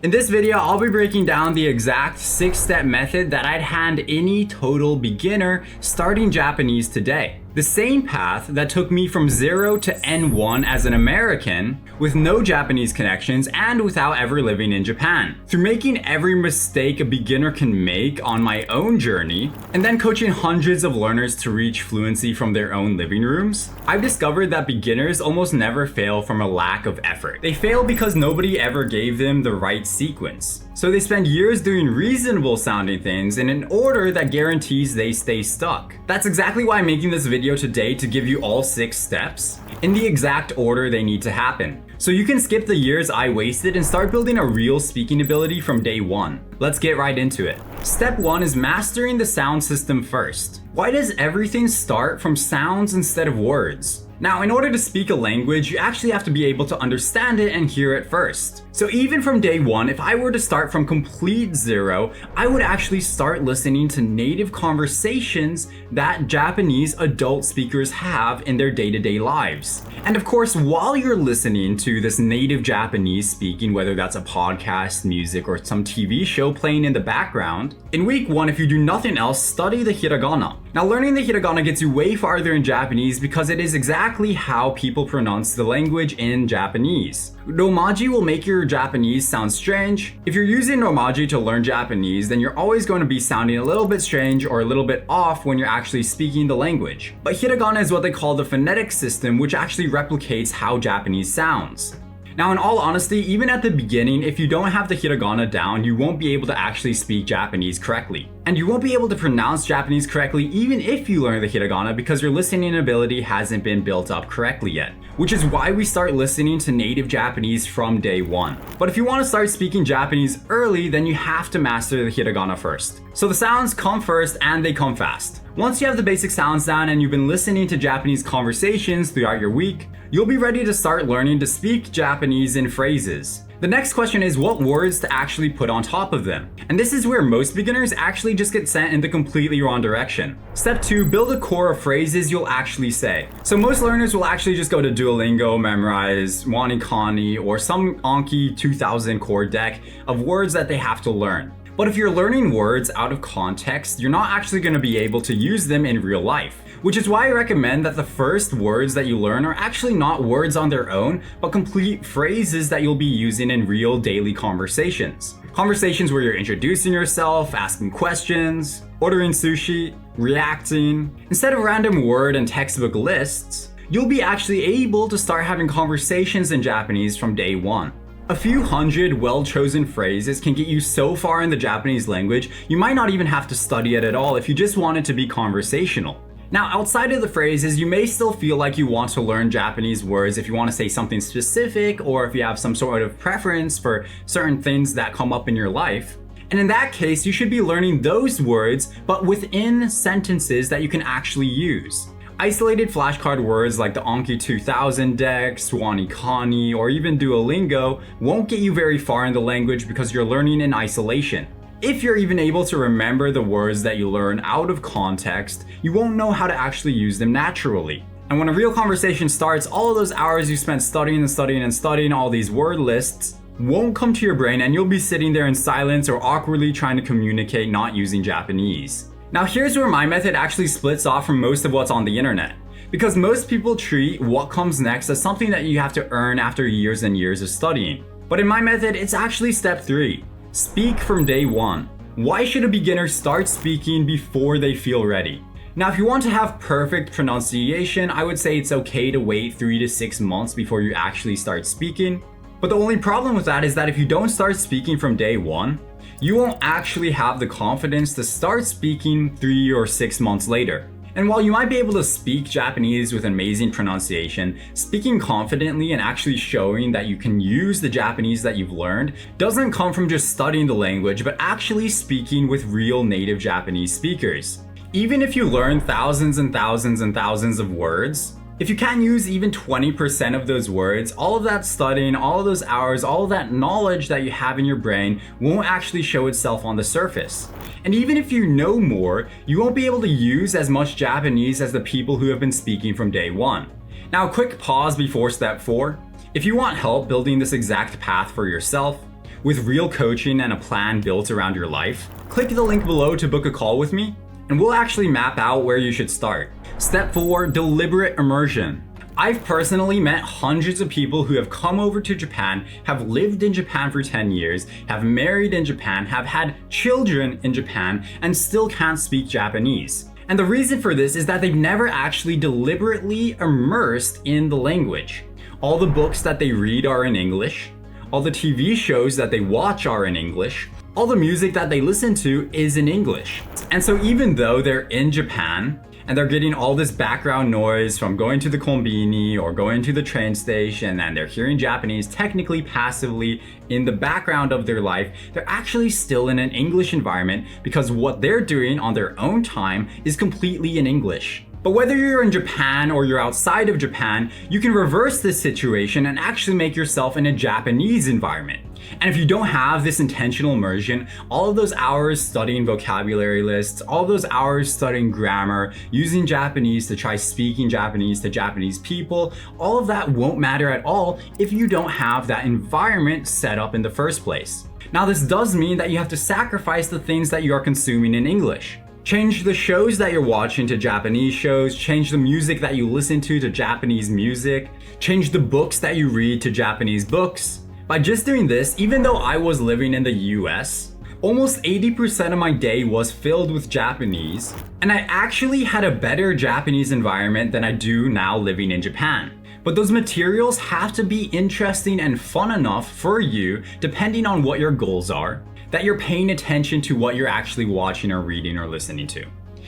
In this video, I'll be breaking down the exact 6-step method that I'd hand any total beginner starting Japanese today. The same path that took me from 0 to N1 as an American, with no Japanese connections and without ever living in Japan. Through making every mistake a beginner can make on my own journey, and then coaching hundreds of learners to reach fluency from their own living rooms, I've discovered that beginners almost never fail from a lack of effort. They fail because nobody ever gave them the right sequence. So they spend years doing reasonable sounding things in an order that guarantees they stay stuck. That's exactly why I'm making this video today, to give you all 6 steps in the exact order they need to happen. So you can skip the years I wasted and start building a real speaking ability from day 1. Let's get right into it. Step 1 is mastering the sound system first. Why does everything start from sounds instead of words? Now, in order to speak a language, you actually have to be able to understand it and hear it first. So even from day 1, if I were to start from complete 0, I would actually start listening to native conversations that Japanese adult speakers have in their day-to-day lives. And of course, while you're listening to this native Japanese speaking, whether that's a podcast, music, or some TV show playing in the background, in week 1, if you do nothing else, study the hiragana. Now, learning the hiragana gets you way farther in Japanese because it is exactly how people pronounce the language in Japanese. Romaji will make your Japanese sound strange. If you're using Romaji to learn Japanese, then you're always going to be sounding a little bit strange or a little bit off when you're actually speaking the language. But hiragana is what they call the phonetic system, which actually replicates how Japanese sounds. Now, in all honesty, even at the beginning, if you don't have the hiragana down, you won't be able to actually speak Japanese correctly. And you won't be able to pronounce Japanese correctly even if you learn the hiragana, because your listening ability hasn't been built up correctly yet. Which is why we start listening to native Japanese from day 1. But if you want to start speaking Japanese early, then you have to master the hiragana first. So the sounds come first and they come fast. Once you have the basic sounds down and you've been listening to Japanese conversations throughout your week, you'll be ready to start learning to speak Japanese in phrases. The next question is what words to actually put on top of them. And this is where most beginners actually just get sent in the completely wrong direction. Step 2, build a core of phrases you'll actually say. So most learners will actually just go to Duolingo, memorize Wanikani, or some Anki 2000 core deck of words that they have to learn. But if you're learning words out of context, you're not actually going to be able to use them in real life. Which is why I recommend that the first words that you learn are actually not words on their own, but complete phrases that you'll be using in real daily conversations. Conversations where you're introducing yourself, asking questions, ordering sushi, reacting. Instead of random word and textbook lists, you'll be actually able to start having conversations in Japanese from day 1. A few hundred well-chosen phrases can get you so far in the Japanese language, you might not even have to study it at all if you just want it to be conversational. Now, outside of the phrases, you may still feel like you want to learn Japanese words if you want to say something specific, or if you have some sort of preference for certain things that come up in your life. And in that case, you should be learning those words, but within sentences that you can actually use. Isolated flashcard words like the Anki 2000 deck, Wanikani, or even Duolingo won't get you very far in the language because you're learning in isolation. If you're even able to remember the words that you learn out of context, you won't know how to actually use them naturally. And when a real conversation starts, all of those hours you spent studying and studying and studying all these word lists won't come to your brain, and you'll be sitting there in silence or awkwardly trying to communicate not using Japanese. Now here's where my method actually splits off from most of what's on the internet. Because most people treat what comes next as something that you have to earn after years and years of studying. But in my method, it's actually step 3. Speak from day 1. Why should a beginner start speaking before they feel ready? Now, if you want to have perfect pronunciation, I would say it's okay to wait 3 to 6 months before you actually start speaking. But the only problem with that is that if you don't start speaking from day 1, you won't actually have the confidence to start speaking 3 or 6 months later. And while you might be able to speak Japanese with amazing pronunciation, speaking confidently and actually showing that you can use the Japanese that you've learned doesn't come from just studying the language, but actually speaking with real native Japanese speakers. Even if you learn thousands and thousands and thousands of words, if you can't use even 20% of those words, all of that studying, all of those hours, all of that knowledge that you have in your brain won't actually show itself on the surface. And even if you know more, you won't be able to use as much Japanese as the people who have been speaking from day 1. Now, a quick pause before step 4. If you want help building this exact path for yourself, with real coaching and a plan built around your life, click the link below to book a call with me, and we'll actually map out where you should start. Step 4, deliberate immersion. I've personally met hundreds of people who have come over to Japan, have lived in Japan for 10 years, have married in Japan, have had children in Japan, and still can't speak Japanese. And the reason for this is that they've never actually deliberately immersed in the language. All the books that they read are in English, all the TV shows that they watch are in English, all the music that they listen to is in English. And so even though they're in Japan, and they're getting all this background noise from going to the konbini or going to the train station, and they're hearing Japanese technically passively in the background of their life, they're actually still in an English environment because what they're doing on their own time is completely in English. But whether you're in Japan or you're outside of Japan, you can reverse this situation and actually make yourself in a Japanese environment. And if you don't have this intentional immersion, all of those hours studying vocabulary lists, all of those hours studying grammar, using Japanese to try speaking Japanese to Japanese people, all of that won't matter at all if you don't have that environment set up in the first place. Now, this does mean that you have to sacrifice the things that you are consuming in English. Change the shows that you're watching to Japanese shows, change the music that you listen to Japanese music, change the books that you read to Japanese books. By just doing this, even though I was living in the US, almost 80% of my day was filled with Japanese, and I actually had a better Japanese environment than I do now living in Japan. But those materials have to be interesting and fun enough for you, depending on what your goals are, that you're paying attention to what you're actually watching or reading or listening to.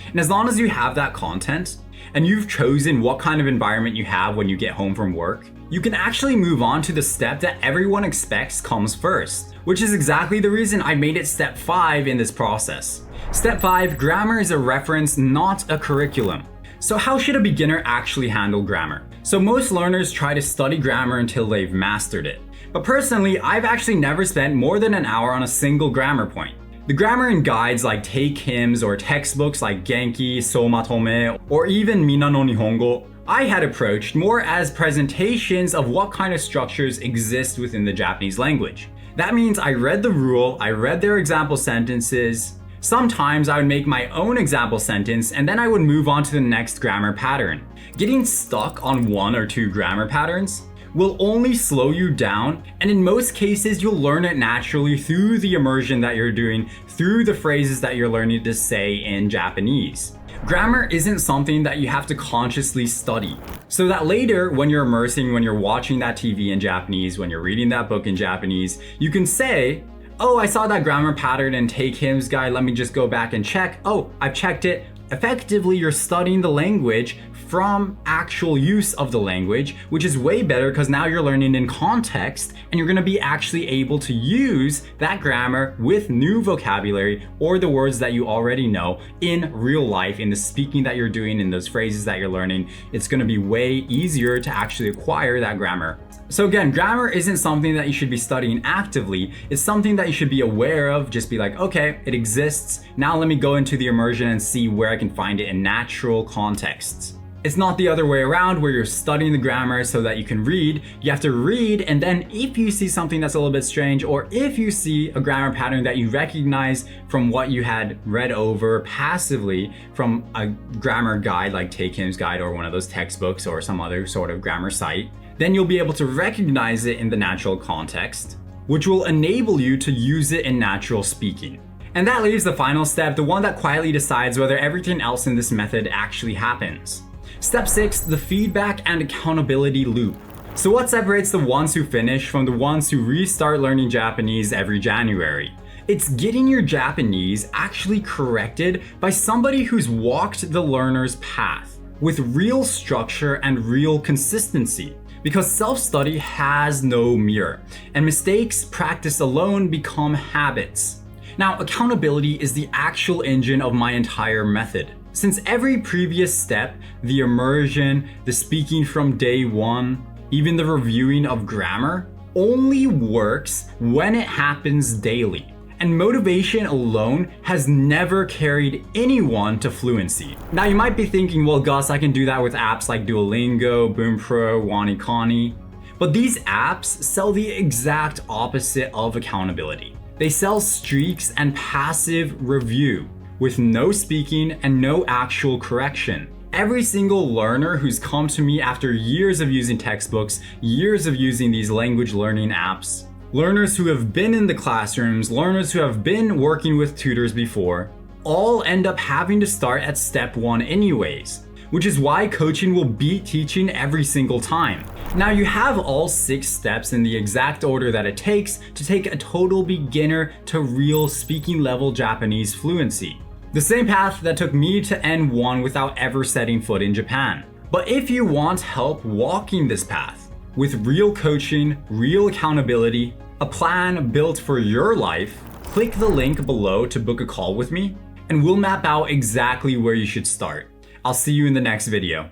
And as long as you have that content, and you've chosen what kind of environment you have when you get home from work, you can actually move on to the step that everyone expects comes first, which is exactly the reason I made it step 5 in this process. Step 5, grammar is a reference, not a curriculum. So how should a beginner actually handle grammar? So most learners try to study grammar until they've mastered it. But personally, I've actually never spent more than an hour on a single grammar point. The grammar in guides like Take Hymns or textbooks like Genki, Somatome, or even Mina no Nihongo, I had approached more as presentations of what kind of structures exist within the Japanese language. That means I read the rule, I read their example sentences. Sometimes I would make my own example sentence and then I would move on to the next grammar pattern. Getting stuck on 1 or 2 grammar patterns will only slow you down, and in most cases you'll learn it naturally through the immersion that you're doing, through the phrases that you're learning to say in Japanese. Grammar isn't something that you have to consciously study, so that later when you're immersing, when you're watching that TV in Japanese, when you're reading that book in Japanese, you can say, oh, I saw that grammar pattern in Take Hymns guide, let me just go back and check. Oh, I've checked it. Effectively, you're studying the language from actual use of the language, which is way better because now you're learning in context and you're going to be actually able to use that grammar with new vocabulary or the words that you already know in real life, in the speaking that you're doing, in those phrases that you're learning. It's going to be way easier to actually acquire that grammar. So again, grammar isn't something that you should be studying actively. It's something that you should be aware of. Just be like, okay, it exists. Now let me go into the immersion and see where I can find it in natural contexts. It's not the other way around where you're studying the grammar so that you can read. You have to read, and then if you see something that's a little bit strange, or if you see a grammar pattern that you recognize from what you had read over passively from a grammar guide like Take Hymns guide or one of those textbooks or some other sort of grammar site, then you'll be able to recognize it in the natural context, which will enable you to use it in natural speaking. And that leaves the final step, the one that quietly decides whether everything else in this method actually happens. Step 6, the feedback and accountability loop. So what separates the ones who finish from the ones who restart learning Japanese every January? It's getting your Japanese actually corrected by somebody who's walked the learner's path with real structure and real consistency. Because self-study has no mirror, and mistakes practiced alone become habits. Now, accountability is the actual engine of my entire method. Since every previous step, the immersion, the speaking from day one, even the reviewing of grammar, only works when it happens daily. And motivation alone has never carried anyone to fluency. Now you might be thinking, well Gus, I can do that with apps like Duolingo, Boompro, Wanikani. But these apps sell the exact opposite of accountability. They sell streaks and passive review with no speaking and no actual correction. Every single learner who's come to me after years of using textbooks, years of using these language learning apps, learners who have been in the classrooms, learners who have been working with tutors before, all end up having to start at step 1 anyways, which is why coaching will beat teaching every single time. Now you have all 6 steps in the exact order that it takes to take a total beginner to real speaking level Japanese fluency. The same path that took me to N1 without ever setting foot in Japan. But if you want help walking this path, with real coaching, real accountability, a plan built for your life, click the link below to book a call with me, and we'll map out exactly where you should start. I'll see you in the next video.